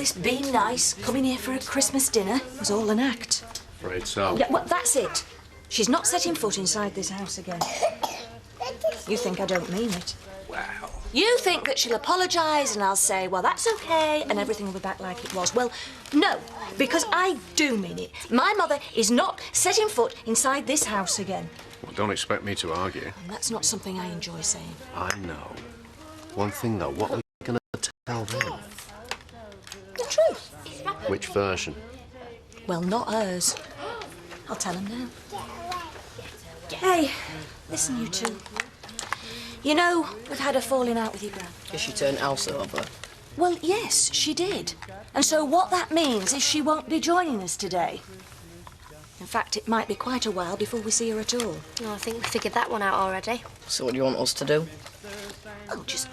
this being nice, coming here for a Christmas dinner, was all an act. Afraid so. Yeah, well, that's it. She's not setting foot inside this house again. You think I don't mean it. Wow. You think that she'll apologise and I'll say, well, that's OK, and everything will be back like it was. Well, no, because I do mean it. My mother is not setting foot inside this house again. Well, don't expect me to argue. And that's not something I enjoy saying. I know. One thing, though, what are we going to tell them? The truth. Which version? Well, not hers. I'll tell him now. Hey, listen, you two. You know, we've had a falling out with your gran. Did she turn Elsa over? Well, yes, she did. And so what that means is she won't be joining us today. In fact, it might be quite a while before we see her at all. Well, I think we figured that one out already. So what do you want us to do? Oh, just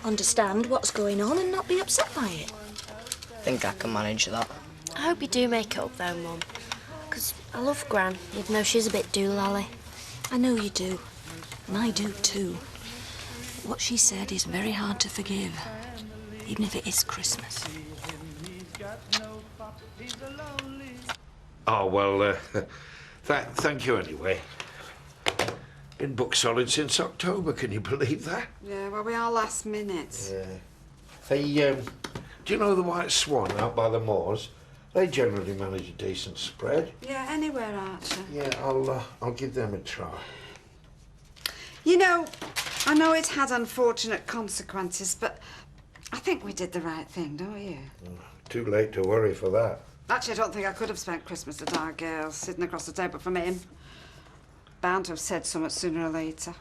understand what's going on and not be upset by it. I think I can manage that. I hope you do make it up, though, Mum. Because I love Gran, even though she's a bit doolally. I know you do. And I do, too. What she said is very hard to forgive, even if it is Christmas. Oh, well, thank you anyway. Been booked solid since October, can you believe that? Yeah, well, we are last minute. Yeah. Hey, do you know the White Swan out by the moors? They generally manage a decent spread. Yeah, anywhere, Archer. Yeah, I'll give them a try. You know, I know it had unfortunate consequences, but I think we did the right thing, don't you? Too late to worry for that. Actually, I don't think I could have spent Christmas at our girls sitting across the table from him. Bound to have said so much sooner or later.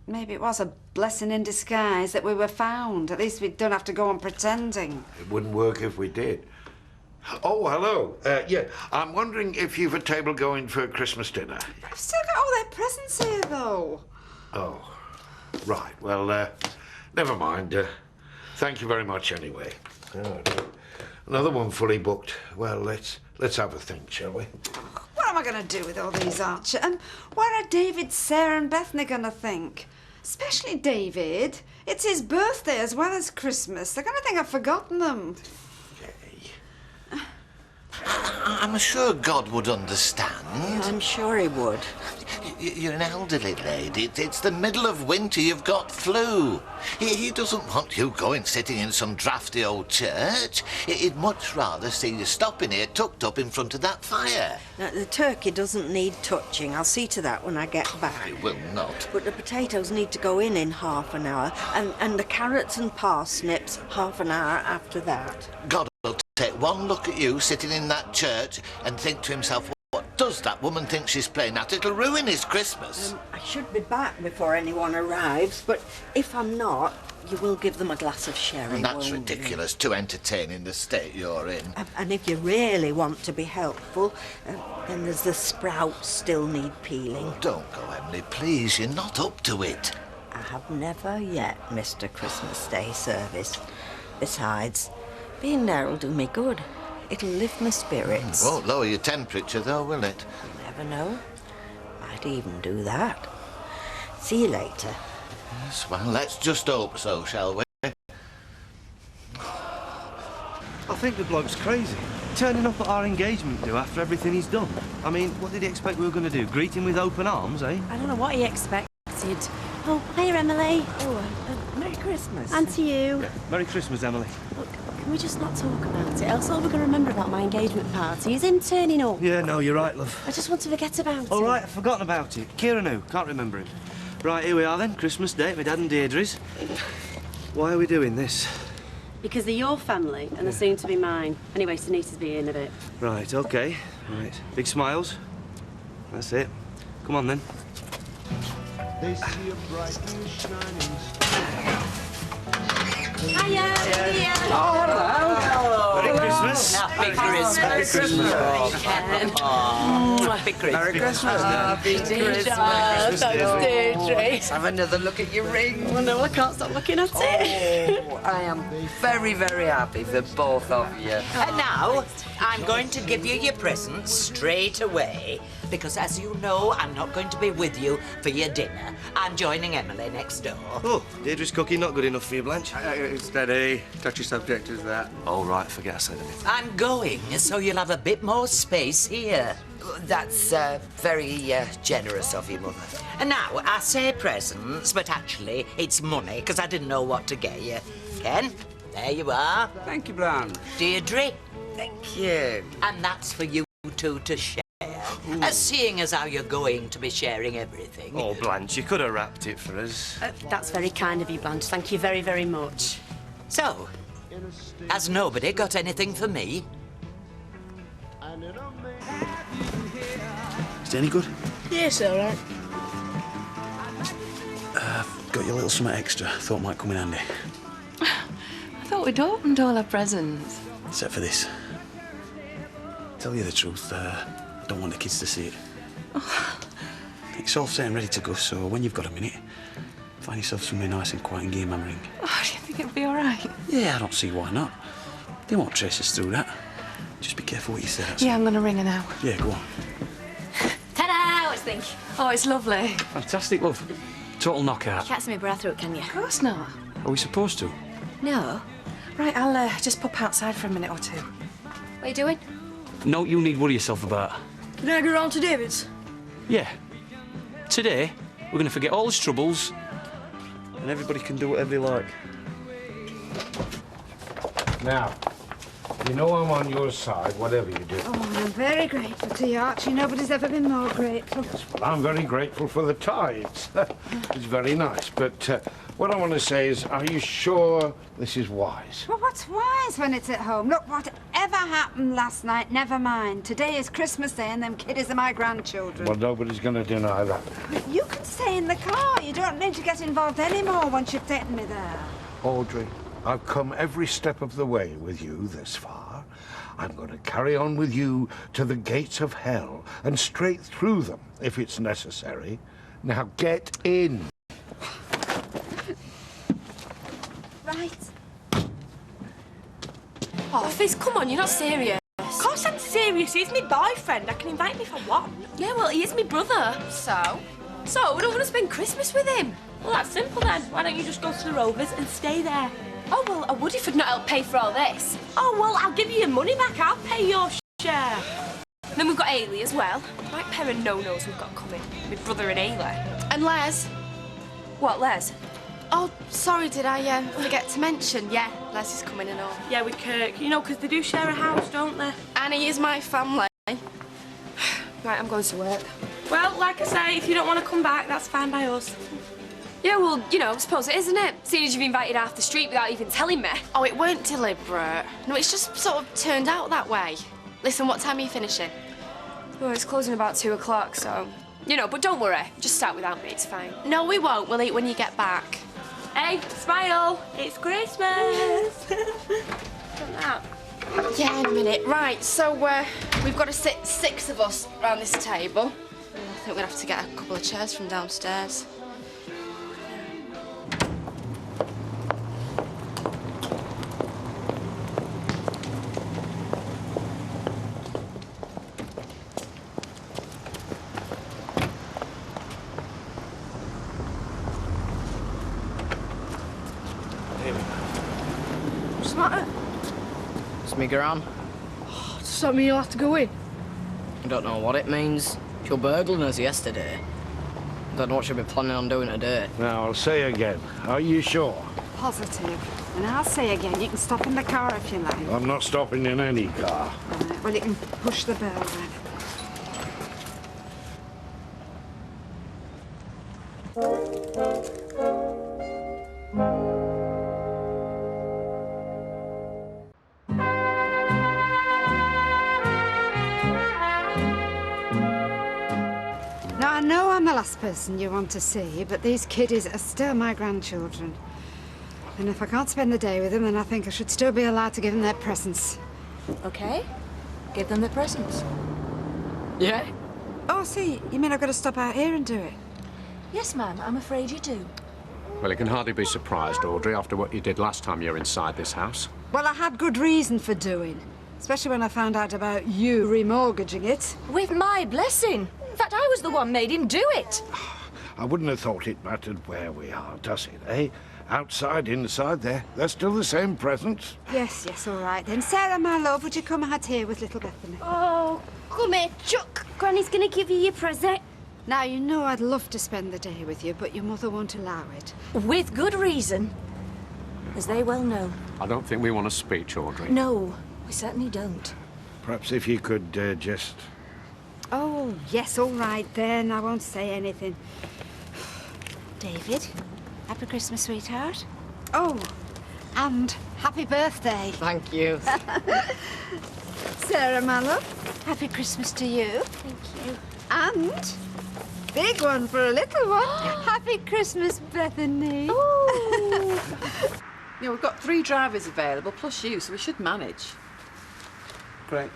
Maybe it was a blessing in disguise that we were found. At least we don't have to go on pretending. It wouldn't work if we did. Oh, hello. Yeah, I'm wondering if you've a table going for Christmas dinner. I've still got all their presents here, though. Oh, right. Well, never mind. Thank you very much anyway. Oh, another one fully booked. Well, let's have a think, shall we? What am I going to do with all these, Archer? And what are David, Sarah and Bethany going to think? Especially David. It's his birthday as well as Christmas. They're going to think I've forgotten them. I'm sure God would understand. I'm sure he would. You're an elderly lady. It's the middle of winter. You've got flu. He doesn't want you going sitting in some drafty old church. He'd much rather see you stopping here tucked up in front of that fire. Now, the turkey doesn't need touching. I'll see to that when I get back. It will not. But the potatoes need to go in half an hour, and the carrots and parsnips half an hour after that. God will take one look at you sitting in that church and think to himself, what does that woman think she's playing at? It'll ruin his Christmas. I should be back before anyone arrives, but if I'm not, you will give them a glass of sherry, And that's won't ridiculous to entertain in the state you're in. And if you really want to be helpful, then there's the sprouts still need peeling. Don't go, Emily, please. You're not up to it. I have never yet missed a Christmas Day service. Besides, being there'll do me good. It'll lift my spirits. Won't lower your temperature, though, will it? You never know. Might even do that. See you later. Yes, well, let's just hope so, shall we? I think the bloke's crazy. Turning up at our engagement do after everything he's done. I mean, what did he expect we were going to do? Greet him with open arms, eh? I don't know what he expected. Oh, hiya, Emily. Oh, Merry Christmas. And to you. Yeah. Merry Christmas, Emily. Look, can we just not talk about it? Else all we're going to remember about my engagement party is him turning up. Yeah, no, you're right, love. I just want to forget about it. All right, I've forgotten about it. Kieran who? Can't remember him. Right, here we are then. Christmas Day at my dad and Deirdre's. Why are we doing this? Because they're your family and they're soon to be mine. Anyway, Sunita's be in a bit. Right, OK. Right. Big smiles. That's it. Come on, then. They see a bright new shining star. Hiya! Hiya! Oh, hello! Merry Christmas! Happy Christmas! Merry Christmas! Happy Christmas! Merry Christmas! Happy Christmas! Thanks, Deirdre. Let's have another look at your ring. Oh, no, I can't stop looking at it. Oh, I am very, very happy for both of you. And now, I'm going to give you your presents straight away. because, as you know, I'm not going to be with you for your dinner. I'm joining Emily next door. Oh, Deirdre's cooking not good enough for you, Blanche? Steady. Touchy subject is that. Oh, right, forget I said anything. I'm going, so you'll have a bit more space here. That's very generous of you, Mother. And now, I say presents, but actually it's money, because I didn't know what to get you. Ken, there you are. Thank you, Blanche. Deirdre, Thank you. and that's for you two to share. Seeing as how you're going to be sharing everything. Oh, Blanche, you could have wrapped it for us. That's very kind of you, Blanche. Thank you very, very much. So, has nobody got anything for me? Is it any good? Yes, all right. Got you a little something extra. Thought might come in handy. I thought we'd opened all our presents. Except for this. Tell you the truth, I don't want the kids to see it. It's all set and ready to go, so when you've got a minute, find yourself somewhere nice and quiet and game hammering. Oh, do you think it'll be all right? Yeah, I don't see why not. They won't trace us through that. Just be careful what you say, that's Yeah, I'm going to ring her now. all. Yeah, go on. Ta-da! What do you think? Oh, it's lovely. Fantastic, love. Total knockout. You can't see my bra through it, can you? Of course not. Are we supposed to? No. Right, I'll just pop outside for a minute or two. What are you doing? No, you need worry yourself about. Can I go round to David's? Yeah. Today, we're going to forget all his troubles, and everybody can do whatever they like. Now, you know I'm on your side, whatever you do. Oh, I'm very grateful to you, Archie. Nobody's ever been more grateful. Well, I'm very grateful for the tides. It's very nice. But what I want to say is, are you sure this is wise? Well, what's wise when it's at home? Look, whatever happened last night, never mind. Today is Christmas Day and them kiddies are my grandchildren. Well, nobody's going to deny that. But you can stay in the car. You don't need to get involved anymore once you've taken me there. Audrey, I've come every step of the way with you this far. I'm going to carry on with you to the gates of hell and straight through them if it's necessary. Now get in. Right. Oh, Fizz, come on, you're not serious. Of course I'm serious. He's my boyfriend. I can invite me for one. Yeah, well, he is my brother. So? So, we don't want to spend Christmas with him. Well, that's simple then. Why don't you just go to the Rovers and stay there? Oh, well, I would if I'd not helped pay for all this. Oh, well, I'll give you your money back. I'll pay your share. Then we've got Ailey as well. Right pair of no-nos we've got coming. My brother and Ailey. And Les. What, Les? Oh, sorry, did I forget to mention? Yeah, Les is coming and all. Yeah, with Kirk. You know, because they do share a house, don't they? And he is my family. Right, I'm going to work. Well, like I say, if you don't want to come back, that's fine by us. Yeah, well, you know, I suppose it is, isn't it? Seeing as you've invited half the street without even telling me. Oh, it weren't deliberate. No, it's just sort of turned out that way. Listen, what time are you finishing? Well, it's closing about 2 o'clock, so... You know, but don't worry. Just start without me, it's fine. No, we won't. We'll eat when you get back. Hey, smile! It's Christmas! Yeah, in a minute. Right, so we've got to sit 6 of us around this table. I think we're going to have to get a couple of chairs from downstairs. What's the matter? It's me, Gran. Does that mean you'll have to go in? I don't know what it means. She was burgling us yesterday. I don't know what she'll be planning on doing today. Now, I'll say again, are you sure? Positive. And I'll say again, you can stop in the car if you like. I'm not stopping in any car. Right, well, you can push the bell then. Now, I know I'm the last person you want to see, but these kiddies are still my grandchildren. And if I can't spend the day with them, then I think I should still be allowed to give them their presents. OK. Give them their presents. Yeah? Oh, see, you mean I've got to stop out here and do it? Yes, ma'am, I'm afraid you do. Well, you can hardly be surprised, Audrey, after what you did last time you were inside this house. Well, I had good reason for doing. Especially when I found out about you remortgaging it. With my blessing. fact, I was the one made him do it. I wouldn't have thought it mattered where we are, does it, eh? Outside, inside, they're still the same presents. Yes, yes, all right then. Sarah, my love, would you come out here with little Bethany? Oh, come here, Chuck. Granny's gonna give you your present. Now, you know I'd love to spend the day with you, but your mother won't allow it. With good reason, as they well know. I don't think we want a speech, Audrey. No, we certainly don't. Perhaps if you could just... Oh, yes, all right then. I won't say anything. David, happy Christmas, sweetheart. Oh, and happy birthday. Thank you. Sarah, my love, happy Christmas to you. Thank you. And big one for a little one. Happy Christmas, Bethany. Yeah, we've got 3 drivers available, plus you, so we should manage. Great.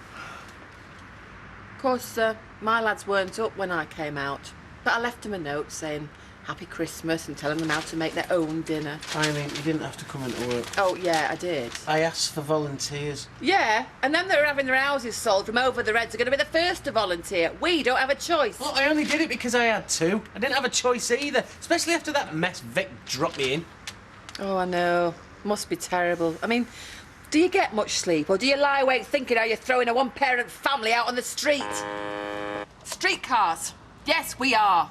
Of course, my lads weren't up when I came out, but I left them a note saying Happy Christmas and telling them how to make their own dinner. I mean, you didn't have to come into work. Oh, yeah, I did. I asked for volunteers. Yeah, and them that are having their houses sold from over the Reds are going to be the first to volunteer. We don't have a choice. Well, I only did it because I had to. I didn't have a choice either, especially after that mess Vic dropped me in. Oh, I know. Must be terrible. I mean, do you get much sleep, or do you lie awake thinking how you're throwing a one-parent family out on the street? Streetcars. Yes, we are.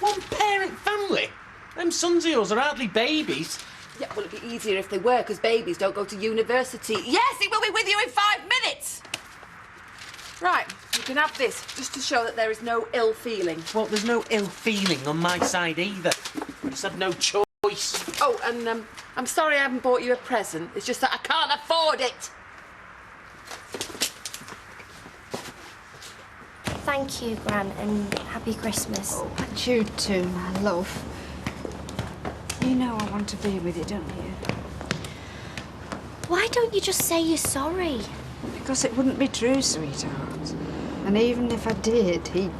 One-parent family? Them sons of yours are hardly babies. Yeah, well, it'd be easier if they were, because babies don't go to university. Yes, it will be with you in 5 minutes! Right, you can have this, just to show that there is no ill feeling. Well, there's no ill feeling on my side either. I just had no choice. Oh, and I'm sorry I haven't bought you a present. It's just that I can't afford it. Thank you, Gran, and happy Christmas. Oh, and you too, my love. You know I want to be with you, don't you? Why don't you just say you're sorry? Because it wouldn't be true, sweetheart. And even if I did, he'd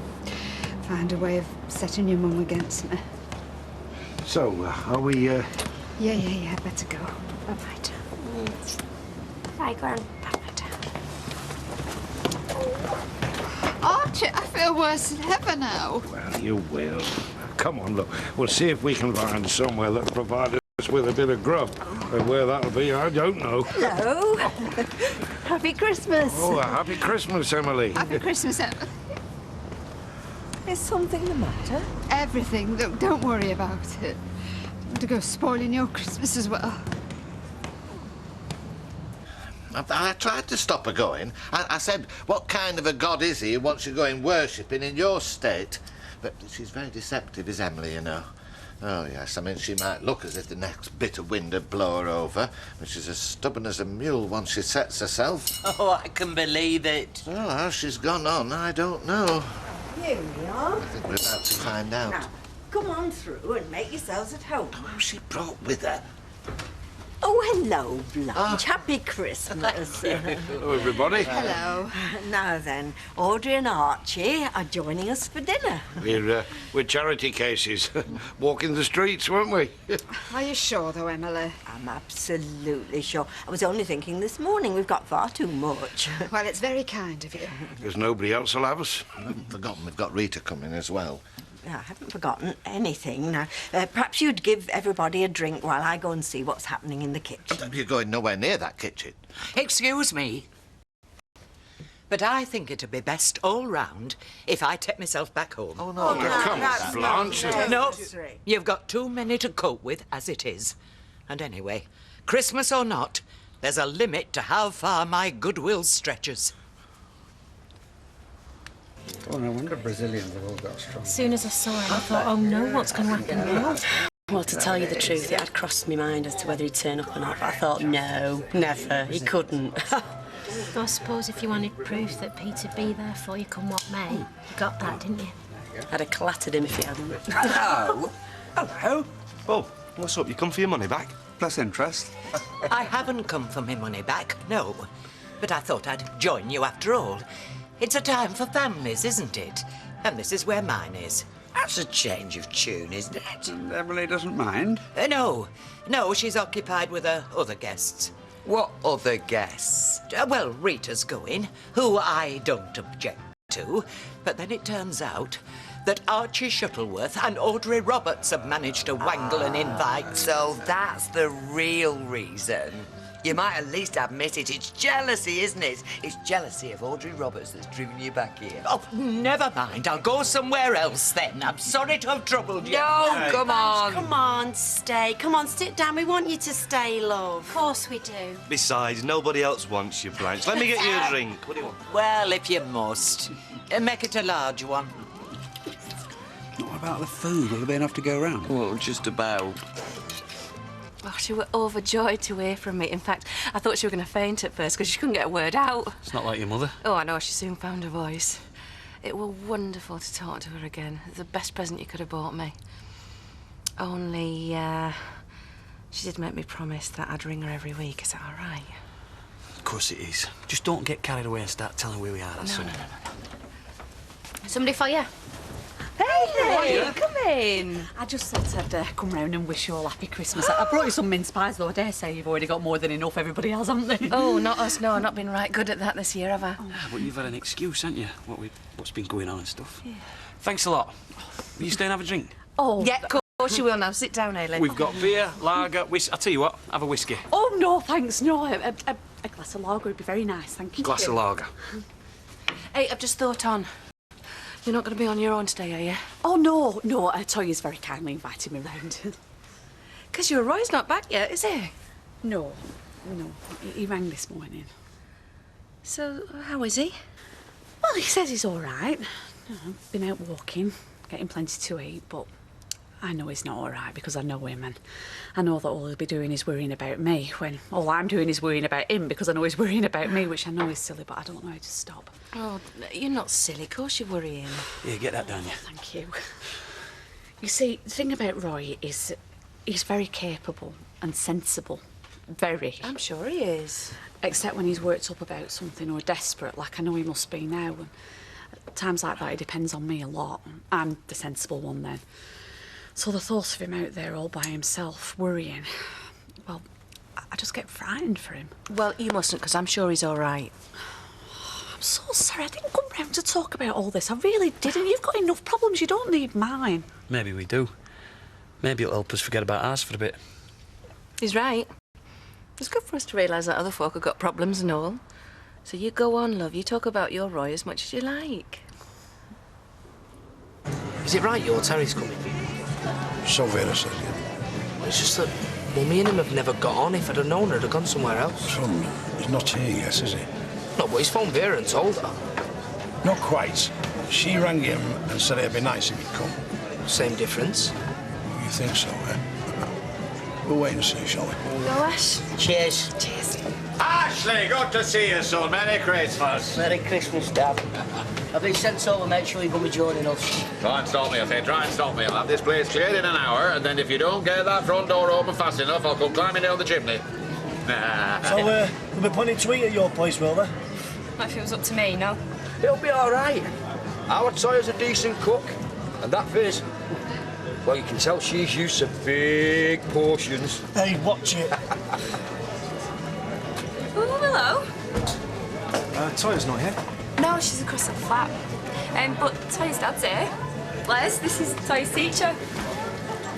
find a way of setting your mum against me. So, are we, Yeah, better go. Bye-bye, Tom. Bye, Gran. Bye-bye, Tom. Archie, I feel worse than ever now. Well, you will. Come on, look. We'll see if we can find somewhere that'll provide us with a bit of grub. And where that'll be, I don't know. Hello. Happy Christmas. Oh, happy Christmas, Emily. Happy Christmas, Emily. Is something the matter? Everything. Look, don't worry about it. I want to go spoiling your Christmas as well. I tried to stop her going. I said, what kind of a God is he who wants you going worshipping in your state? But she's very deceptive, is Emily, you know. Oh, yes, I mean, she might look as if the next bit of wind would blow her over, but she's as stubborn as a mule once she sets herself. Oh, I can believe it. Well, how she's gone on, I don't know. Here we are. I think we're about to find out. Now, come on through and make yourselves at home. Who she brought with her? Oh, hello, Blanche. Happy Christmas. Hello, everybody. Hello. Now then, Audrey and Archie are joining us for dinner. We're charity cases. Walking the streets, weren't we? Are you sure, though, Emily? I'm absolutely sure. I was only thinking this morning we've got far too much. Well, it's very kind of you. Because nobody else will have us. I haven't forgotten we've got Rita coming as well. I haven't forgotten anything. Now, perhaps you'd give everybody a drink while I go and see what's happening in the kitchen. You're going nowhere near that kitchen. Excuse me, but I think it'd be best all round if I take myself back home. Oh, no, come on, Blanche. No, you've got too many to cope with as it is. And anyway, Christmas or not, there's a limit to how far my goodwill stretches. Oh, no wonder Brazilians have all got strong. As soon as I saw him, I thought, oh no, what's going to happen now? Well, to tell you the truth, it had crossed my mind as to whether he'd turn up or not, but I thought, no, never, he couldn't. I suppose if you wanted proof that Pete'd be there for you come what may, you got that, didn't you? I'd have clattered him if he hadn't. Hello. Hello. Oh, what's up? You come for your money back? Plus interest. I haven't come for my money back, no. But I thought I'd join you after all. It's a time for families, isn't it? And this is where mine is. That's a change of tune, isn't it? Emily doesn't mind. No, she's occupied with her other guests. What other guests? Well, Rita's going, who I don't object to, but then it turns out that Archie Shuttleworth and Audrey Roberts have managed to wangle an invite. So that's the real reason. You might at least admit it. It's jealousy, isn't it? It's jealousy of Audrey Roberts that's driven you back here. Oh, never mind. I'll go somewhere else then. I'm sorry to have troubled you. No, come on. Come on, stay. Come on, sit down. We want you to stay, love. Of course we do. Besides, nobody else wants you, Blanche. Let me get you a drink. What do you want? Well, if you must. Make it a large one. What about the food? Will there be enough to go around? Well, just about. Oh, she were overjoyed to hear from me. In fact, I thought she were going to faint at first because she couldn't get a word out. It's not like your mother. Oh, I know. She soon found her voice. It were wonderful to talk to her again. It's the best present you could have bought me. Only, she did make me promise that I'd ring her every week. Is that all right? Of course it is. Just don't get carried away and start telling where we are, that's all. No. Somebody for you? Hey, come in. I just thought I'd come round and wish you all happy Christmas. I brought you some mince pies, though I dare say you've already got more than enough. Everybody else, haven't they? Oh, not us, no. I've not been right good at that this year, have I? Ah, but you've had an excuse, haven't you? What's been going on and stuff. Yeah. Thanks a lot. Will you stay and have a drink? Oh. Yeah, of course you will now. Sit down, Aileen. We've got beer, lager, whiskey. I'll tell you what, have a whiskey. Oh, no, thanks, no. A glass of lager would be very nice, thank you. Glass of lager. Hey, I've just thought on. You're not going to be on your own today, are you? Oh, no. Toya's very kindly invited me round. Because your Roy's not back yet, is he? No. He rang this morning. So, how is he? Well, he says he's all right. You know, been out walking, getting plenty to eat, but I know he's not all right because I know him, and I know that all he'll be doing is worrying about me, when all I'm doing is worrying about him because I know he's worrying about me, which I know is silly, but I don't know how to stop. Oh, you're not silly. Of course you're worrying. Yeah, get that down, yeah. Thank you. You see, the thing about Roy is he's very capable and sensible. Very. I'm sure he is. Except when he's worked up about something or desperate, like I know he must be now. And at times like that, he depends on me a lot. I'm the sensible one then. So the thought of him out there all by himself, worrying, well, I just get frightened for him. Well, you mustn't, because I'm sure he's all right. I'm so sorry. I didn't come round to talk about all this. I really didn't. You've got enough problems. You don't need mine. Maybe we do. Maybe it'll help us forget about ours for a bit. He's right. It's good for us to realise that other folk have got problems and all. So you go on, love. You talk about your Roy as much as you like. Is it right your Terry's coming? So Vera says, yeah. Well, it's just that Mummy and him have never got on. If I'd have known her, I'd have gone somewhere else. Son, he's not here yet, is he? No, but he's phoned Vera and told her. Not quite. She rang him and said it'd be nice if he'd come. Same difference. You think so, eh? We'll wait and see, shall we? Go, Ash. Cheers. Cheers. Ashley, good to see you, son. Merry Christmas. Merry Christmas, Dad. I've been sent over, make sure you're going to be joining us. Try and stop me, I say. Try and stop me. I'll have this place cleared in an hour, and then if you don't get that front door open fast enough, I'll come climbing down the chimney. So, there'll be plenty to eat at your place, will there? Not if it was up to me, no. It'll be all right. Our Toya's a decent cook, and that Fizz, well, you can tell she's used to big portions. Hey, watch it. Oh, hello. Toya's not here. No, she's across the flat. But Toya's dad's here. Les, this is Toya's teacher.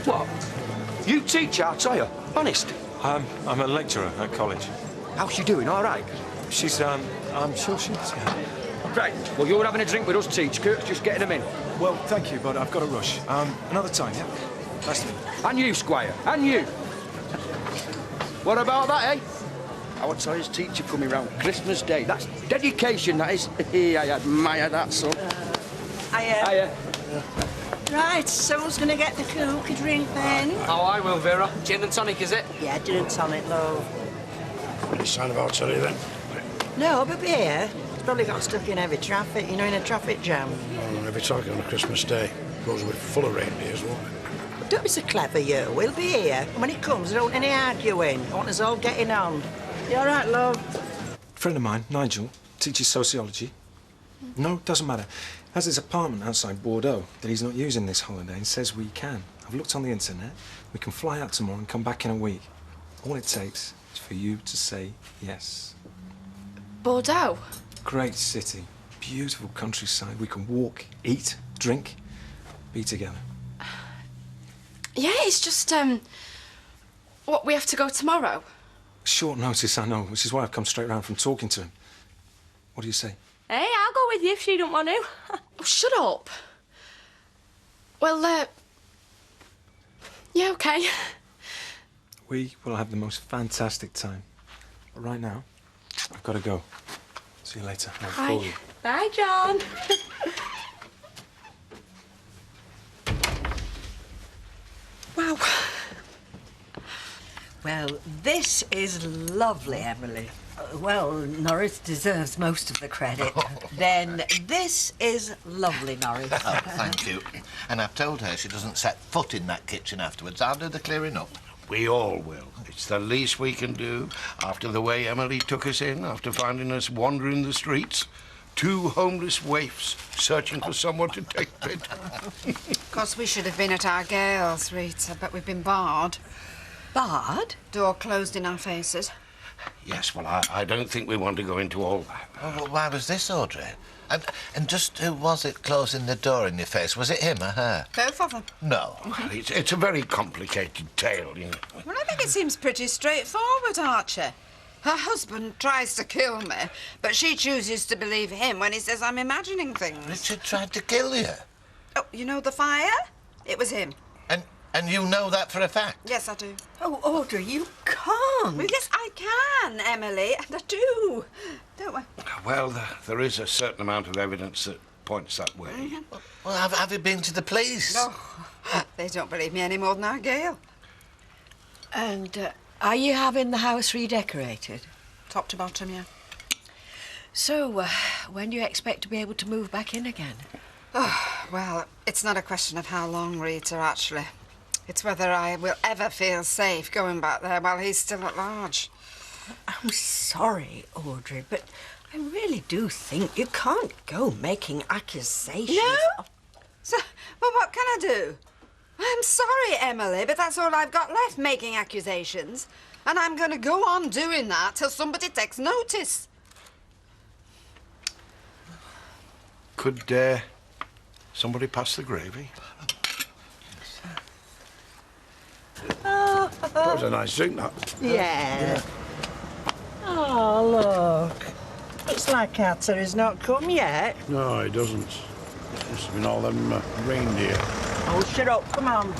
What? You teach our Toya? Honest? I'm a lecturer at college. How's she doing? All right? She's, I'm sure she's, yeah. Right. Well, you're having a drink with us, Teach. Kurt's just getting them in. Well, thank you, but I've got to rush. Another time, yeah? Nice to meet you. And you, Squire. And you. What about that, eh? Our Toya's teacher coming round Christmas Day. That's dedication, that is. I admire that, son. Hiya. Right, so who's going to get the cook a drink then? Oh, I will, Vera. Gin and tonic, is it? Yeah, gin and tonic, love. Any sign of our Terry then? No, but beer. He's probably got stuck in heavy traffic, you know, in a traffic jam. Oh, heavy traffic on a Christmas day. Goes a bit full of reindeers, won't it? Don't be so clever, you. We'll be here. And when he comes, there don't any arguing. I want us all getting on. You all right, love? A friend of mine, Nigel, teaches sociology. No, doesn't matter. Has his apartment outside Bordeaux that he's not using this holiday and says we can. I've looked on the internet. We can fly out tomorrow and come back in a week. All it takes is for you to say yes. Bordeaux? Great city. beautiful countryside. We can walk, eat, drink, be together. Yeah, it's just, what, we have to go tomorrow? Short notice, I know, which is why I've come straight round from talking to him. What do you say? Hey, I'll go with you if you don't want to. Oh, shut up. Well, yeah, OK. We will have the most fantastic time. But right now, I've got to go. See you later. I'll call you. Bye, John. Wow. Well, this is lovely, Emily. Well, Norris deserves most of the credit. Then this is lovely, Norris. Oh, thank you. And I've told her she doesn't set foot in that kitchen afterwards. I'll do the clearing up. We all will. It's the least we can do after the way Emily took us in, after finding us wandering the streets. 2 homeless waifs searching for someone to take pity. Of course, we should have been at our Gales, Rita, but we've been barred. Barred? Door closed in our faces. Yes, well, I don't think we want to go into all that. Oh, well, why was this, Audrey? And just who was it closing the door in your face? Was it him or her? Both of them. No. Well, it's a very complicated tale, you know. Well, I think it seems pretty straightforward, Archie. Her husband tries to kill me, but she chooses to believe him when he says I'm imagining things. Richard tried to kill you? Oh, you know the fire? It was him. And you know that for a fact? Yes, I do. Oh, Audrey, you can't. Well, yes, I can, Emily, and I do. Don't we? Well, there is a certain amount of evidence that points that way. Mm-hmm. Well, have you been to the police? No, they don't believe me any more than our Gail. And are you having the house redecorated? Top to bottom, yeah. So, when do you expect to be able to move back in again? Oh, well, it's not a question of how long, Rita, actually. It's whether I will ever feel safe going back there while he's still at large. I'm sorry, Audrey, but I really do think you can't go making accusations. No? So, well, what can I do? I'm sorry, Emily, but that's all I've got left, making accusations. And I'm going to go on doing that till somebody takes notice. Could somebody pass the gravy? That was a nice drink, that. Yeah. Oh, look. Looks like Hatter has not come yet. No, he doesn't. Must have been all them reindeer. Oh, shut up. Come on.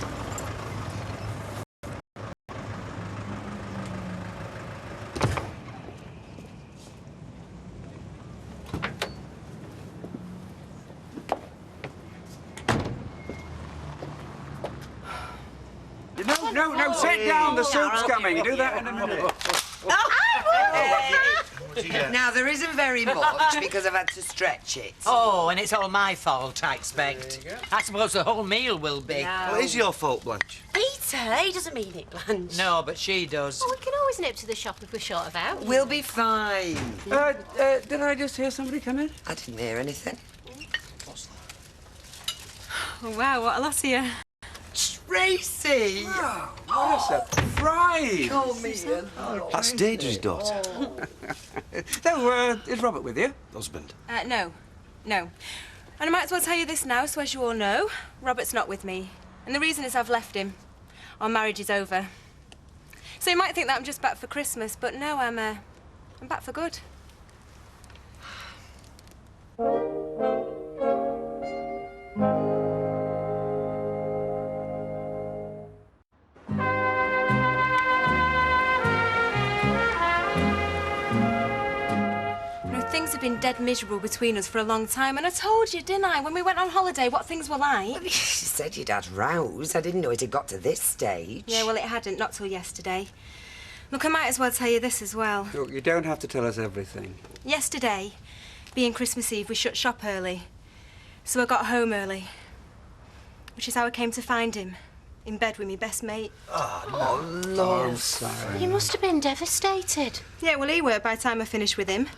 No, sit down. The soup's coming. Do that in a minute. Now, there isn't very much because I've had to stretch it. Oh, and it's all my fault, I expect. I suppose the whole meal will be. No. Well, it is your fault, Blanche. Peter, he doesn't mean it, Blanche. No, but she does. Oh, we can always nip to the shop if we're short of out. We'll be fine. Did I just hear somebody come in? I didn't hear anything. Oh, wow, what a lot here. Tracy! Oh, what a surprise! Call me in. That's Deirdre's daughter. So, is Robert with you? Husband. No. And I might as well tell you this now, so as you all know, Robert's not with me. And the reason is I've left him. Our marriage is over. So you might think that I'm just back for Christmas, but no, I'm back for good. Things have been dead miserable between us for a long time, and I told you, didn't I, when we went on holiday, what things were like? Well, you said you'd had rows. I didn't know it had got to this stage. Yeah, well, it hadn't, not till yesterday. Look, I might as well tell you this as well. Look, you don't have to tell us everything. Yesterday, being Christmas Eve, we shut shop early. So I got home early, which is how I came to find him, in bed with me best mate. Oh, Lord. I'm sorry. You must have been devastated. Yeah, well, he were by the time I finished with him.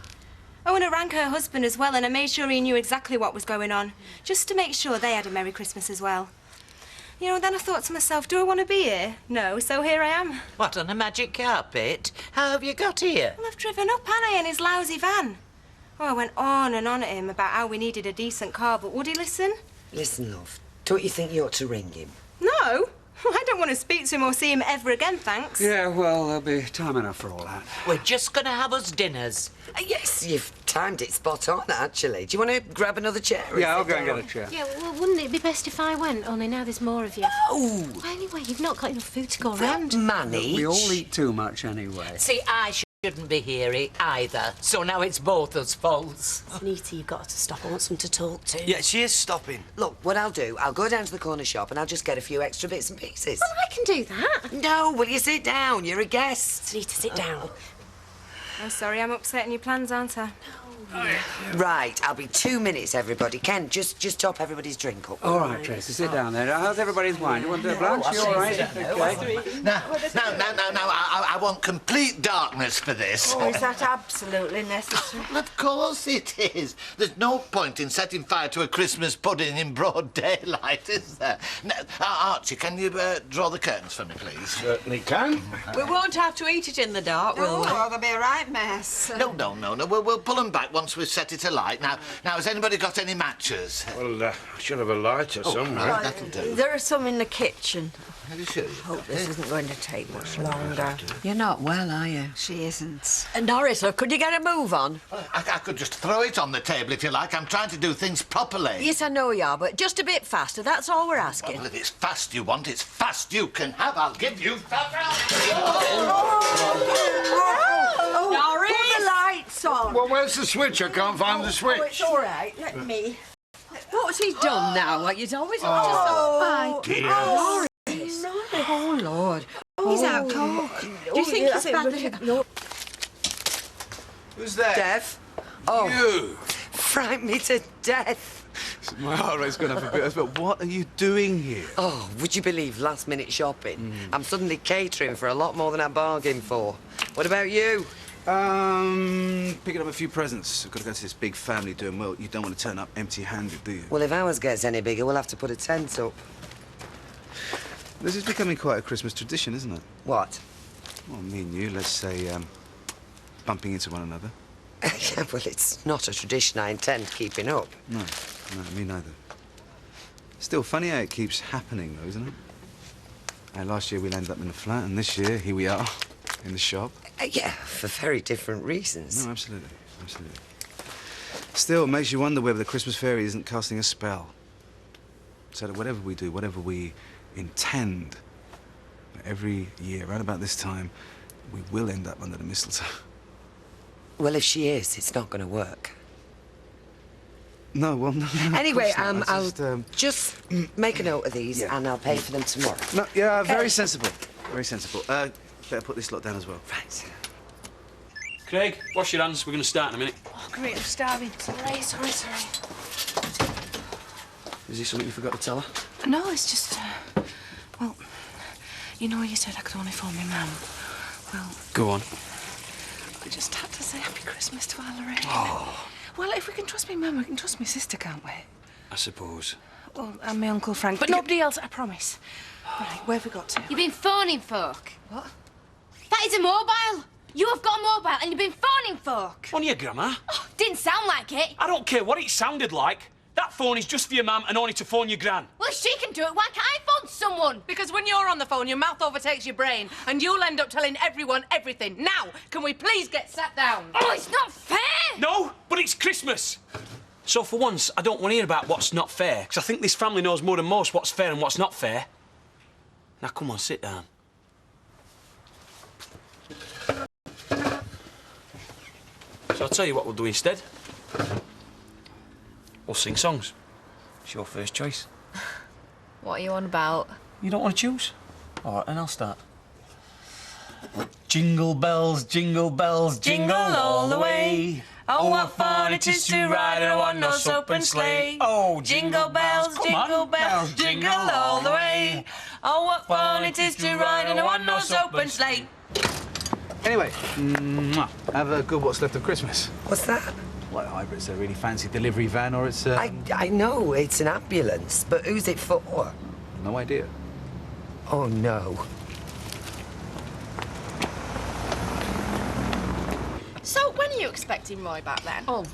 Oh, and I rang her husband as well, and I made sure he knew exactly what was going on, just to make sure they had a Merry Christmas as well. You know, then I thought to myself, do I want to be here? No, so here I am. What, on a magic carpet? How have you got here? Well, I've driven up, haven't I, in his lousy van. Oh, I went on and on at him about how we needed a decent car, but would he listen? Listen, love, don't you think you ought to ring him? No. I don't want to speak to him or see him ever again, thanks. Yeah, well, there'll be time enough for all that. We're just going to have us dinners. Yes, you've timed it spot on, actually. Do you want to grab another chair? Yeah, I'll go and get a chair. Yeah, well, wouldn't it be best if I went? Only now there's more of you. No! Anyway, you've not got enough food to go round. Manage. We all eat too much anyway. See, I shouldn't be here either, so now it's both us faults. Nita, you've got to stop. I want someone to talk to. Yeah, she is stopping. Look, what I'll do, I'll go down to the corner shop and I'll just get a few extra bits and pieces. Well, I can do that. No, will you sit down? You're a guest. Nita, sit down. Oh, sorry, I'm upsetting your plans, aren't I? Right, I'll be 2 minutes, everybody. Ken, just top everybody's drink up. All right, Tracy, sit down there. How's everybody's wine? You want a Blanche? You all right? Okay. Now, I want complete darkness for this. Oh, is that absolutely necessary? Well, of course it is. There's no point in setting fire to a Christmas pudding in broad daylight, is there? Now, Archie, can you draw the curtains for me, please? Certainly can. We won't have to eat it in the dark, will we? Oh, there'll be a right mess. No. We'll pull them back once we've set it alight. Now, has anybody got any matches? Well, I should have a lighter somewhere. Right, that'll do. There are some in the kitchen. Are you sure? Hope this isn't going to take much longer. You're not well, are you? She isn't. Doris, could you get a move on? I could just throw it on the table if you like. I'm trying to do things properly. Yes, I know you are, but just a bit faster. That's all we're asking. Well, if it's fast you want, it's fast you can have. I'll give you... Doris! Put the lights on. Well, where's the switch? I can't find the switch. Oh, it's all right. Let me. What's he done now? Like, you'd always want to Oh, dear. Doris. Oh, Lord. He's out cold. Do you think he's bad? No. Who's there? Dev? You. Frighten me to death. My heart rate's gone up a bit, but what are you doing here? Oh, would you believe last-minute shopping? I'm suddenly catering for a lot more than I bargained for. What about you? Picking up a few presents. I've got to go to this big family doing well. You don't want to turn up empty-handed, do you? Well, if ours gets any bigger, we'll have to put a tent up. This is becoming quite a Christmas tradition, isn't it? What? Well, me and you, let's say, bumping into one another. Yeah, well, it's not a tradition I intend keeping up. No, me neither. Still funny how it keeps happening, though, isn't it? Last year we landed up in the flat, and this year, here we are, in the shop. Yeah, for very different reasons. No, absolutely. Still, it makes you wonder whether the Christmas fairy isn't casting a spell. So that whatever we do, whatever we intend, every year, around about this time, we will end up under the mistletoe. Well, if she is, it's not going to work. No, well, no. Anyway, I'll just make a note of these, and I'll pay for them tomorrow. No, yeah, very sensible. Very sensible. Better put this lot down as well. Right. Craig, wash your hands. We're going to start in a minute. Oh, great, I'm starving. Sorry. Is this something you forgot to tell her? No, it's just, well, you know you said I could only phone my mum. Well... Go on. I just had to say Happy Christmas to our Lorraine. Oh. Well, if we can trust me mum, we can trust my sister, can't we? I suppose. Well, and my Uncle Frank, but nobody else, I promise. Right, where have we got to? You've been phoning folk. What? That is a mobile. You have got a mobile and you've been phoning folk. On your grandma? Oh, didn't sound like it. I don't care what it sounded like. That phone is just for your mum and only to phone your gran. Well, if she can do it, why can't I phone someone? Because when you're on the phone, your mouth overtakes your brain and you'll end up telling everyone everything. Now, can we please get sat down? Oh, it's not fair! No, but it's Christmas. So for once, I don't want to hear about what's not fair, because I think this family knows more than most what's fair and what's not fair. Now, come on, sit down. So I'll tell you what we'll do instead. We'll sing songs. It's your first choice. What are you on about? You don't want to choose? All right, then I'll start. Jingle bells, jingle all the way. Oh, what fun it is to ride in a one-horse open sleigh. Oh, jingle bells, jingle all the way. Oh, what fun it is to ride in a one-horse open sleigh. Anyway, have a good what's left of Christmas. What's that? Well, either it's a really fancy delivery van or it's I know, it's an ambulance, but who's it for? No idea. Oh, no. So, when are you expecting Roy back then? Oh,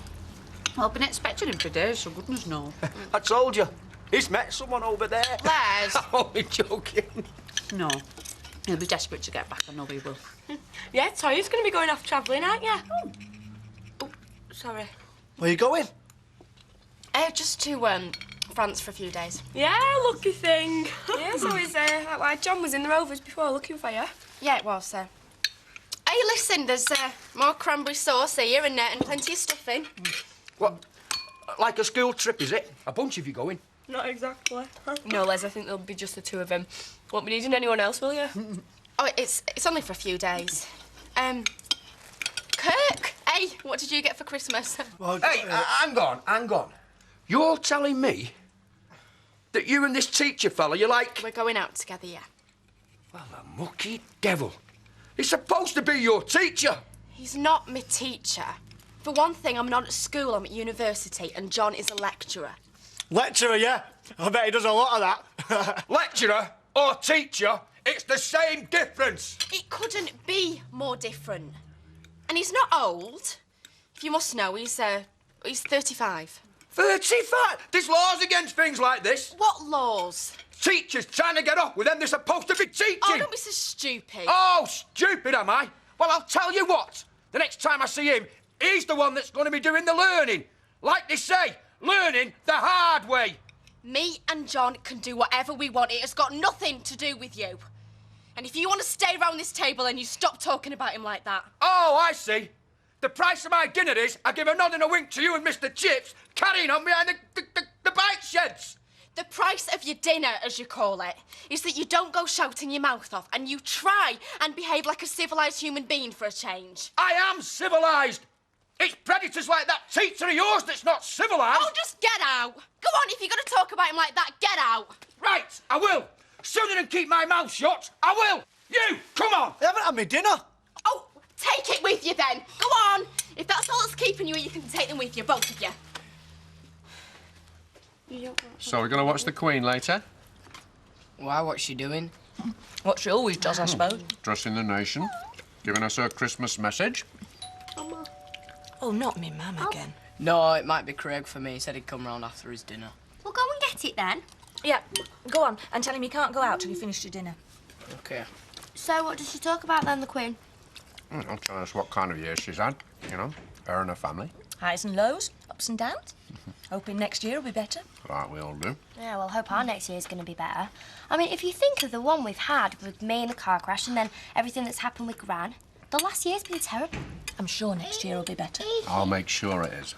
Well, I've been expecting him for days, so goodness knows. I told you. He's met someone over there. Les! I'm only joking. No. He'll be desperate to get back, I know he will. Yeah, Toya's going to be going off travelling, aren't you? Oh, sorry. Where you going? Just to, France for a few days. Yeah, lucky thing. Yeah, so is that why John was in the Rovers before looking for you? Yeah, it was, Hey, listen, there's more cranberry sauce here and plenty of stuffing. What? Like a school trip, is it? A bunch of you going? Not exactly. No, Les, I think there'll be just the two of them. Won't be needing anyone else, will you? Oh, it's only for a few days. Kirk, hey, what did you get for Christmas? Well, hey, hang on. You're telling me that you and this teacher fella, you're like... We're going out together, yeah. Well, the mucky devil. He's supposed to be your teacher. He's not my teacher. For one thing, I'm not at school, I'm at university, and John is a lecturer. Lecturer, yeah? I bet he does a lot of that. Lecturer or teacher, it's the same difference. It couldn't be more different. And he's not old. If you must know, he's 35. 35? There's laws against things like this. What laws? Teachers trying to get off with them they're supposed to be teaching. Oh, don't be so stupid. Oh, stupid, am I? Well, I'll tell you what. The next time I see him, he's the one that's going to be doing the learning. Like they say, learning the hard way. Me and John can do whatever we want. It has got nothing to do with you. And if you want to stay around this table, then you stop talking about him like that. Oh, I see. The price of my dinner is I give a nod and a wink to you and Mr. Chips carrying on behind the bike sheds. The price of your dinner, as you call it, is that you don't go shouting your mouth off and you try and behave like a civilised human being for a change. I am civilised. It's predators like that teacher of yours that's not civilised. Oh, just get out. Go on, if you're going to talk about him like that, get out. Right, I will. Sooner than keep my mouth shut, I will. You, come on. I haven't had my dinner. Oh, take it with you then. Go on. If that's all that's keeping you, you can take them with you, both of you. So we're going to watch the Queen later? Why, what's she doing? What she always does, I suppose. Dressing the nation, giving us her Christmas message. Oh, not me mum again. No, it might be Craig for me. He said he'd come round after his dinner. Well, go and get it then. Yeah, go on and tell him you can't go out till you finished your dinner. OK. So what does she talk about then, the Queen? I'll tell us what kind of year she's had, you know, her and her family. Highs and lows, ups and downs. Hoping next year will be better. Like we all do. Yeah, well, hope our next year is going to be better. I mean, if you think of the one we've had with me and the car crash and then everything that's happened with Gran, the last year's been terrible. I'm sure next year will be better. I'll make sure it is.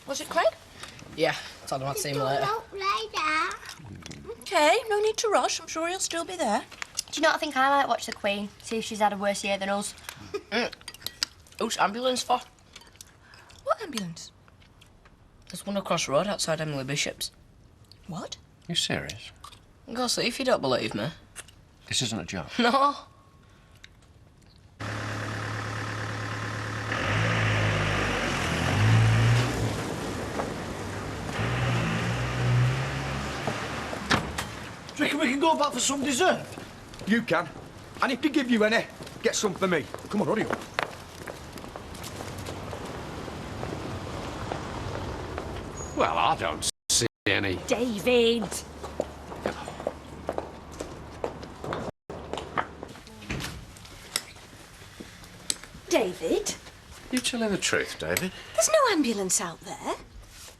Was it Craig? Yeah, told him I'd see him later. OK, no need to rush. I'm sure he'll still be there. Do you know what I think I might watch the Queen, see if she's had a worse year than us? Who's ambulance for? What ambulance? There's one across the road outside Emily Bishop's. What? You serious? Go see if you don't believe me. This isn't a joke. No. Do you reckon we can go back for some dessert? You can. And if they give you any, get some for me. Come on, hurry up. Well, I don't see any. David! David? You telling the truth, David? There's no ambulance out there.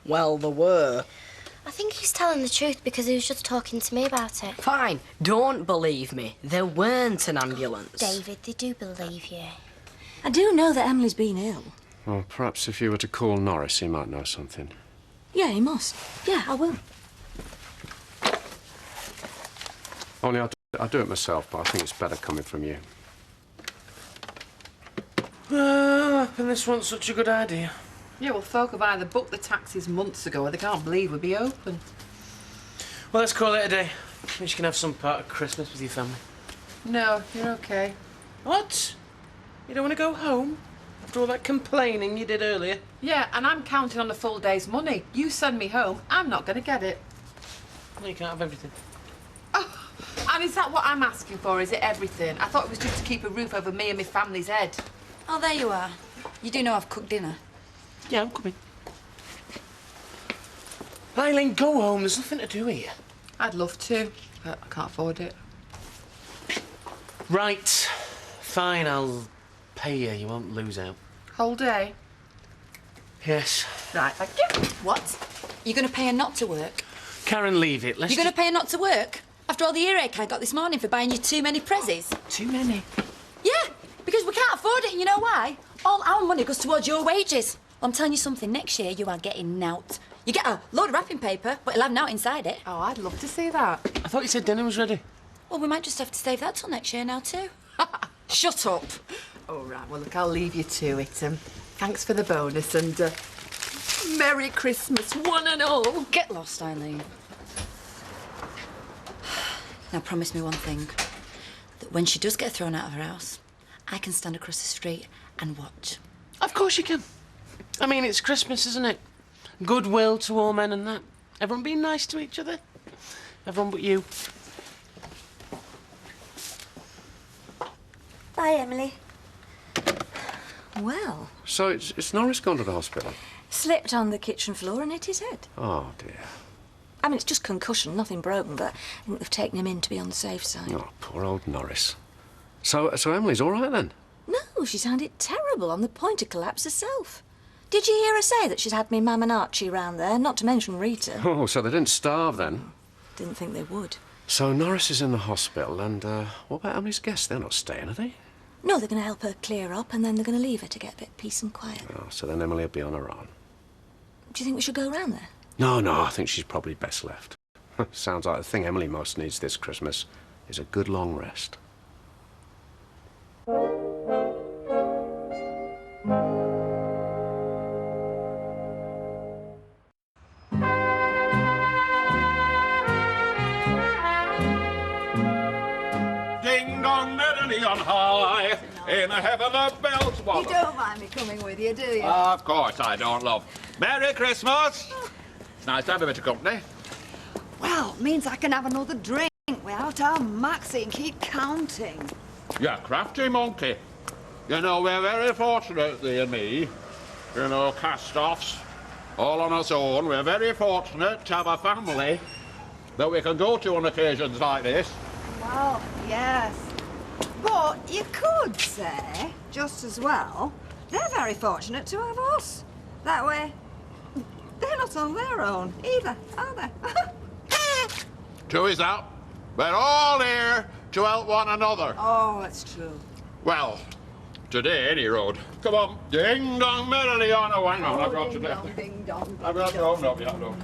Well, there were. I think he's telling the truth because he was just talking to me about it. Fine, don't believe me. There weren't an ambulance. David, they do believe you. I do know that Emily's been ill. Well, perhaps if you were to call Norris, he might know something. Yeah, he must. Yeah, I will. Only I'll do it myself, but I think it's better coming from you. And this wasn't such a good idea. Yeah, well, folk have either booked the taxis months ago or they can't believe we'd be open. Well, let's call it a day. You can have some part of Christmas with your family. No, you're OK. What? You don't want to go home? After all that complaining you did earlier? Yeah, and I'm counting on a full day's money. You send me home, I'm not going to get it. Well, you can't have everything. Oh, and is that what I'm asking for? Is it everything? I thought it was just to keep a roof over me and my family's head. Oh, there you are. You do know I've cooked dinner. Yeah, I'm coming. Eileen, go home. There's nothing to do here. I'd love to, but I can't afford it. Right. Fine, I'll pay you. You won't lose out. Whole day? Yes. Right, thank you. What? You're going to pay her not to work? Karen, leave it. You're going to pay her not to work? After all the earache I got this morning for buying you too many prezzies? Too many? Yeah, because we can't afford it, and you know why? All our money goes towards your wages. I'm telling you something, next year you are getting nout. You get a load of wrapping paper, but it'll have nout inside it. Oh, I'd love to see that. I thought you said dinner was ready. Well, we might just have to save that till next year now, too. Shut up. All right, well, look, I'll leave you to it. Thanks for the bonus, and Merry Christmas, one and all. Get lost, Eileen. Now, promise me one thing. That when she does get thrown out of her house, I can stand across the street and watch. Of course you can. I mean, it's Christmas, isn't it? Goodwill to all men and that. Everyone being nice to each other. Everyone but you. Bye, Emily. Well. So it's Norris gone to the hospital? Slipped on the kitchen floor and hit his head. Oh, dear. I mean, it's just concussion, nothing broken, but I think they've taken him in to be on the safe side. Oh, poor old Norris. So Emily's all right then? No, she sounded terrible, on the point of collapse herself. Did you hear her say that she'd had me Mam and Archie round there, not to mention Rita? Oh, so they didn't starve then? Didn't think they would. So Norris is in the hospital, and what about Emily's guests? They're not staying, are they? No, they're going to help her clear up, and then they're going to leave her to get a bit of peace and quiet. Oh, so then Emily will be on her own. Do you think we should go round there? No, I think she's probably best left. Sounds like the thing Emily most needs this Christmas is a good long rest. Ding dong merrily on high, in a heaven of bells. You don't mind me coming with you, do you? Of course I don't, love. Merry Christmas! It's nice to have a bit of company. Well, means I can have another drink without our Maxie and keep counting. You're a crafty monkey. You know, we're very fortunate, thee and me. You know, cast-offs, all on us own. We're very fortunate to have a family that we can go to on occasions like this. Well, yes. But you could say, just as well, they're very fortunate to have us. That way, they're not on their own either, are they? True is that. We're all here to help one another. Oh, that's true. Well, today, any road. Come on. Ding dong merrily on a wine. I've got to do. Ding dong. I've got to go. No, yeah, no.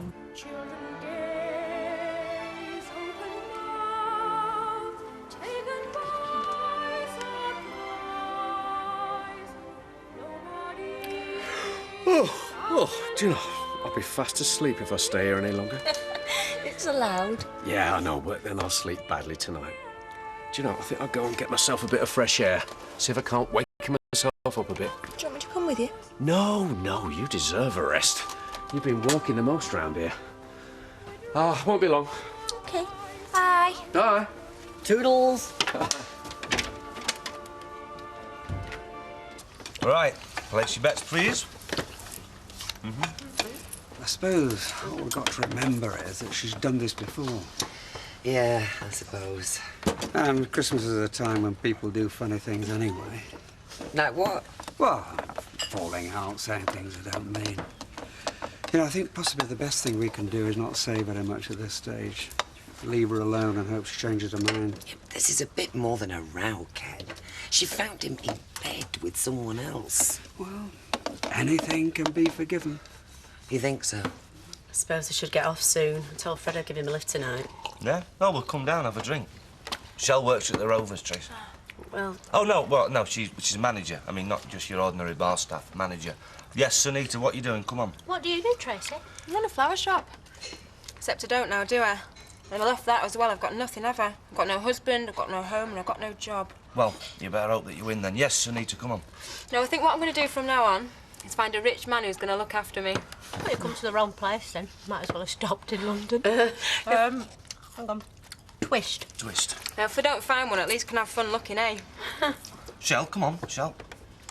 Oh, do you know, I'll be fast asleep if I stay here any longer. It's allowed. Yeah, I know, but then I'll sleep badly tonight. Do you know, I think I'll go and get myself a bit of fresh air, see if I can't wake myself up a bit. Do you want me to come with you? No, you deserve a rest. You've been walking the most round here. Won't be long. OK. Bye. Bye. Toodles. Right, place your bets, please. I suppose what we've got to remember is that she's done this before. Yeah, I suppose. And Christmas is a time when people do funny things anyway. Like what? Well, falling out, saying things they don't mean. You know, I think possibly the best thing we can do is not say very much at this stage. Leave her alone and hope she changes her mind. Yeah, this is a bit more than a row, Ken. She found him in bed with someone else. Well, anything can be forgiven. You think so? I suppose I should get off soon. I told Fred I'd give him a lift tonight. Yeah? No, we'll come down, have a drink. Shell works at the Rovers, Tracy. Well... Oh, no, she's manager. I mean, not just your ordinary bar staff, manager. Yes, Sunita, what are you doing? Come on. What do you do, Tracy? I run a flower shop. Except I don't now, do I? And I left that as well. I've got nothing, have I? I've got no husband, I've got no home, and I've got no job. Well, you better hope that you win then. Yes, Sunita, come on. No, I think what I'm going to do from now on is find a rich man who's going to look after me. Well, you come to the wrong place then. Might as well have stopped in London. Hang on. Twist. Now, if I don't find one, at least can have fun looking, eh? Shell, come on, Shell.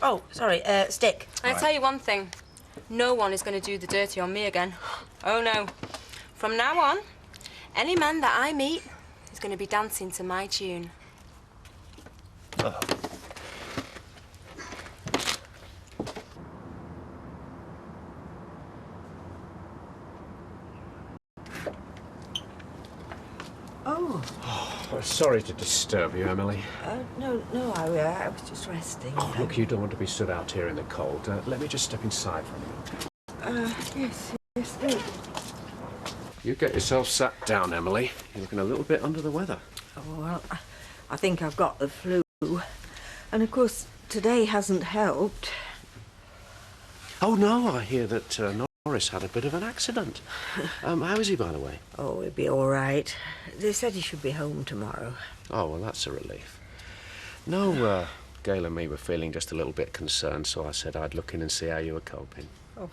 Oh, sorry, Stick. I'll tell you one thing. No one is going to do the dirty on me again. Oh, no. From now on, any man that I meet is going to be dancing to my tune. Oh. Oh, sorry to disturb you, Emily. No, I was just resting. Oh, look, you don't want to be stood out here in the cold. Let me just step inside for a minute. Yes, do. You get yourself sat down, Emily. You're looking a little bit under the weather. Oh, well, I think I've got the flu. And, of course, today hasn't helped. Oh, no, I hear that Norris had a bit of an accident. How is he, by the way? Oh, he'll be all right. They said he should be home tomorrow. Oh, well, that's a relief. No, Gail and me were feeling just a little bit concerned, so I said I'd look in and see how you were coping. Oh,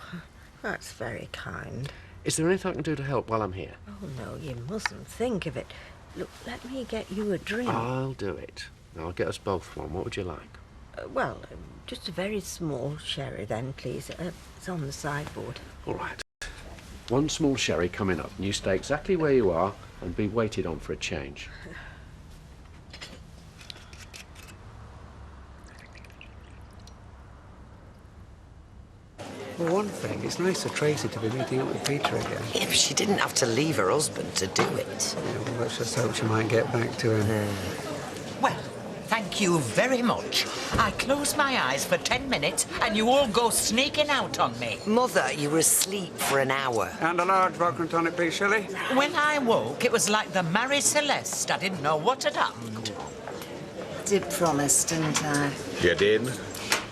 that's very kind. Is there anything I can do to help while I'm here? Oh, no, you mustn't think of it. Look, let me get you a drink. I'll do it. I'll get us both one. What would you like? Well, just a very small sherry then, please. It's on the sideboard. All right. One small sherry coming up, and you stay exactly where you are and be waited on for a change. Well, one thing, it's nice for Tracy to be meeting up with Peter again. Yeah, but she didn't have to leave her husband to do it. Yeah, well, let's just hope she might get back to him. Well, thank you very much. I close my eyes for 10 minutes and you all go sneaking out on me. Mother, you were asleep for an hour. And a large vodka and tonic, please, Shelley. When I woke, it was like the Mary Celeste. I didn't know what had happened. Did promise, didn't I? You did?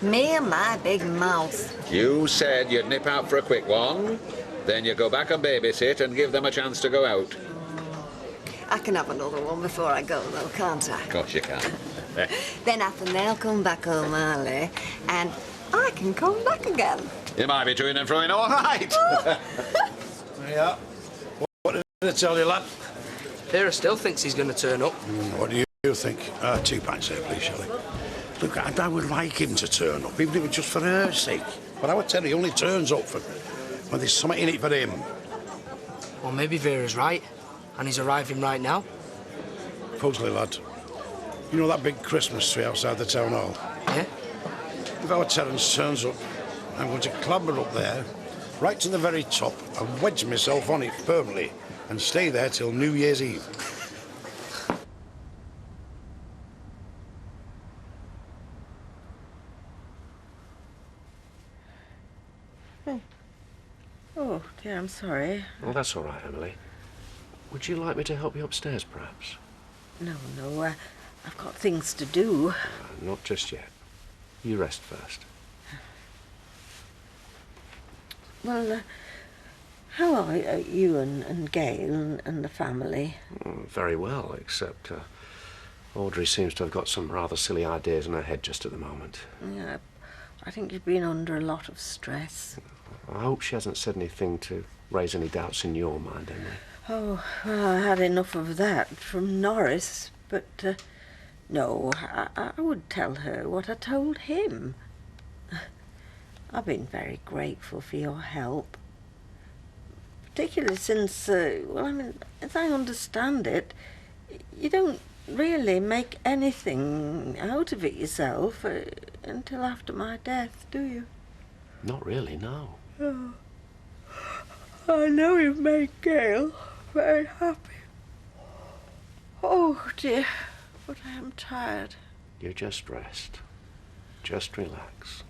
Me and my big mouth. You said you'd nip out for a quick one, then you go back and babysit and give them a chance to go out. I can have another one before I go, though, can't I? Of course you can. Then after they'll come back home early, and I can come back again. You might be to and fro all night. Yeah. What did I tell you, lad? Vera still thinks he's going to turn up. What do you think? 2 pints there, please, Shelley. Look, I would like him to turn up, even if it's just for her sake. But I would tell you, he only turns up when there's something in it for him. Well, maybe Vera's right, and he's arriving right now. Pugsley, lad. You know that big Christmas tree outside the town hall? Yeah? If our Terence turns up, I'm going to clamber up there, right to the very top, and wedge myself on it firmly, and stay there till New Year's Eve. Oh, dear, I'm sorry. Well, that's all right, Emily. Would you like me to help you upstairs, perhaps? No, I've got things to do. Not just yet. You rest first. Well, how are you and Gail and the family? Very well, except Audrey seems to have got some rather silly ideas in her head just at the moment. Yeah, I think you've been under a lot of stress. I hope she hasn't said anything to raise any doubts in your mind, Emily. Oh, well, I had enough of that from Norris, but no, I would tell her what I told him. I've been very grateful for your help, particularly since, well, I mean, as I understand it, you don't really make anything out of it yourself until after my death, do you? Not really, no. Oh, I know you've made Gail very happy. Oh, dear, but I am tired. You just rest. Just relax.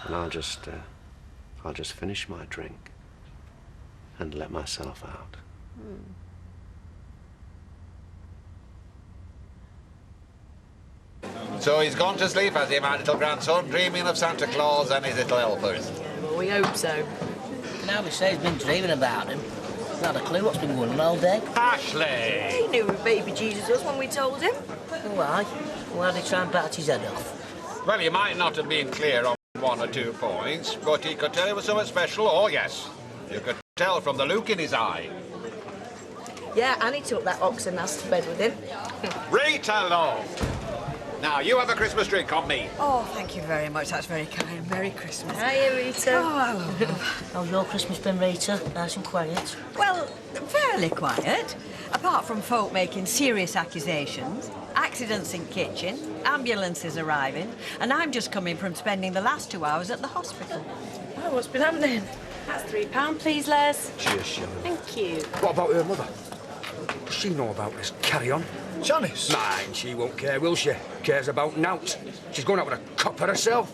And I'll just finish my drink and let myself out. So he's gone to sleep, has he, my little grandson, dreaming of Santa Claus and his little helpers? Well, we hope so. Now we say he's been dreaming about him. He's not a clue what's been going on all day. Ashley! He knew who baby Jesus was when we told him. Why? Why did he try and bat his head off? Well, he might not have been clear on 1 or 2 points, but he could tell it was something special. Oh, yes. You could tell from the look in his eye. Yeah, and he took that oxen ass to bed with him. Right along. Now, you have a Christmas drink on me. Oh, thank you very much. That's very kind. Merry Christmas. Hiya, Rita. Oh, hello. How's your Christmas been, Rita? Nice and quiet? Well, fairly quiet. Apart from folk making serious accusations, accidents in kitchen, ambulances arriving, and I'm just coming from spending the last 2 hours at the hospital. Oh, what's been happening? That's £3, please, Les. Cheers, Shelley. Thank you. What about her mother? Does she know about this? Carry on. Janice? Mind, she won't care, will she? Cares about nought. She's going out with a copper herself.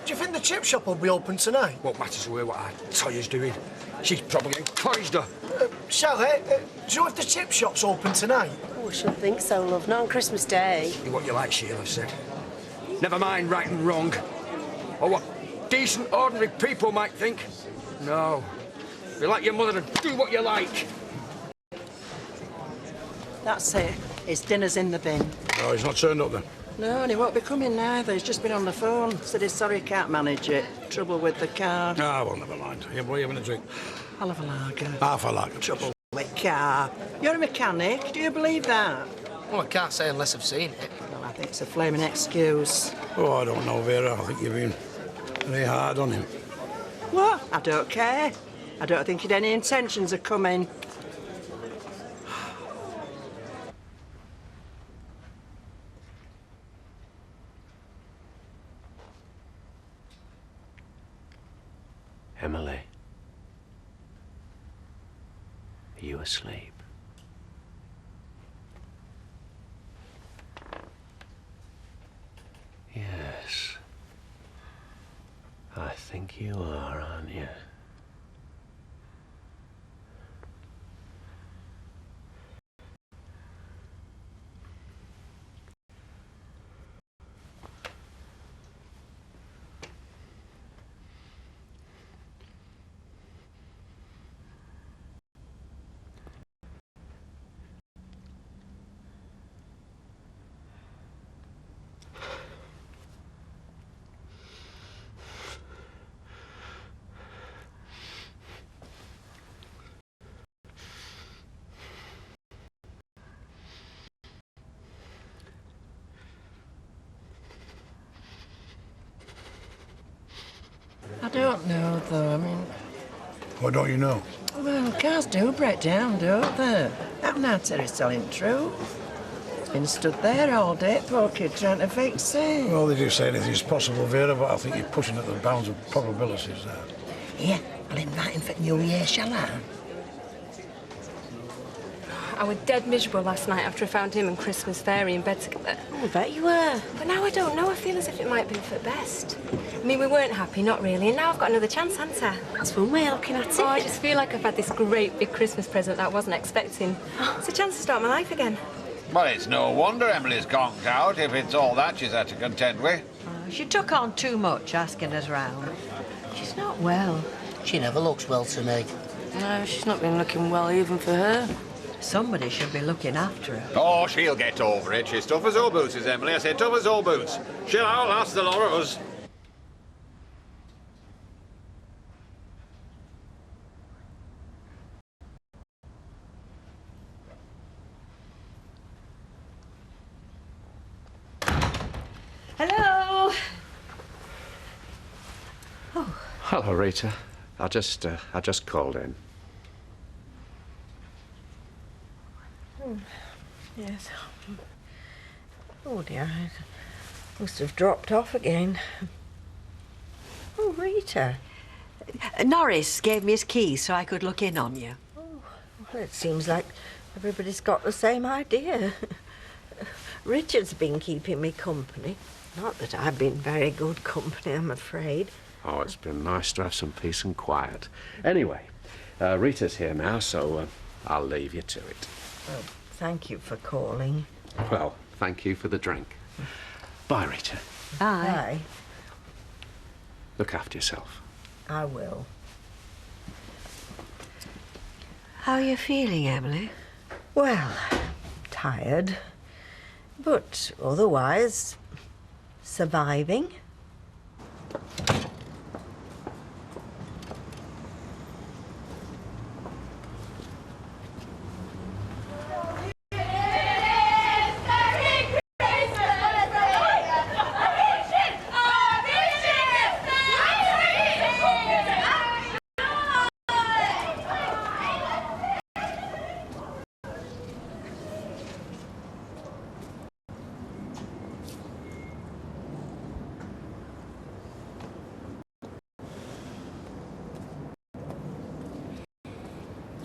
Do you think the chip shop will be open tonight? What matters to her what our Toyah's doing? She's probably encouraged her. Shelley, do you know if the chip shop's open tonight? Oh, I shouldn't think so, love. Not on Christmas Day. Be what you like, Sheila said. Never mind right and wrong. Or what decent, ordinary people might think. No. Be like your mother and do what you like. That's it. His dinner's in the bin. Oh, he's not turned up then? No, and he won't be coming neither. He's just been on the phone. Said he's sorry he can't manage it. Trouble with the car. Ah, well, never mind. Yeah, what are you having a drink? I'll have a lager. Half a lager. Trouble with the car. You're a mechanic. Do you believe that? Well, I can't say unless I've seen it. Well, I think it's a flaming excuse. Oh, I don't know, Vera. I think you've been very hard on him. What? I don't care. I don't think he'd any intentions of coming. Emily, are you asleep? Yes. I think you are, aren't you? I don't know, though. I mean... What don't you know? Well, cars do break down, don't they? That now Terry's telling the truth. He's been stood there all day, poor kid, trying to fix it. Well, they do say anything's possible, Vera, but I think you're pushing at the bounds of probabilities there. Yeah, I'll invite him for New Year, shall I? I was dead miserable last night after I found him and Christmas Fairy in bed together. Oh, I bet you were. But now I don't know. I feel as if it might be for the best. I mean, we weren't happy, not really, and now I've got another chance, haven't I? That's one way of looking at it. Oh, I just feel like I've had this great big Christmas present that I wasn't expecting. It's a chance to start my life again. Well, it's no wonder Emily's conked out if it's all that she's had to contend with. She took on too much asking us round. She's not well. She never looks well to me. No, she's not been looking well even for her. Somebody should be looking after her. Oh, she'll get over it. She's tough as old boots, is Emily. I said tough as old boots. She'll outlast the lot of us. Hello. Hello, Rita. I just called in. Yes. Oh dear, I must have dropped off again. Oh, Rita. Norris gave me his keys so I could look in on you. Oh, well, it seems like everybody's got the same idea. Richard's been keeping me company. Not that I've been very good company, I'm afraid. Oh, it's been nice to have some peace and quiet. Anyway, Rita's here now, so I'll leave you to it. Well, thank you for calling. Well, thank you for the drink. Bye, Rita. Bye. Look after yourself. I will. How are you feeling, Emily? Well, tired, but otherwise surviving.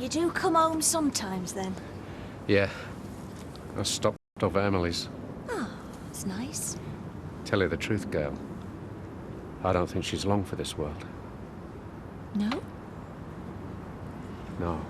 You do come home sometimes, then? Yeah. I stopped off at Emily's. Oh, that's nice. Tell you the truth, girl. I don't think she's long for this world. No? No.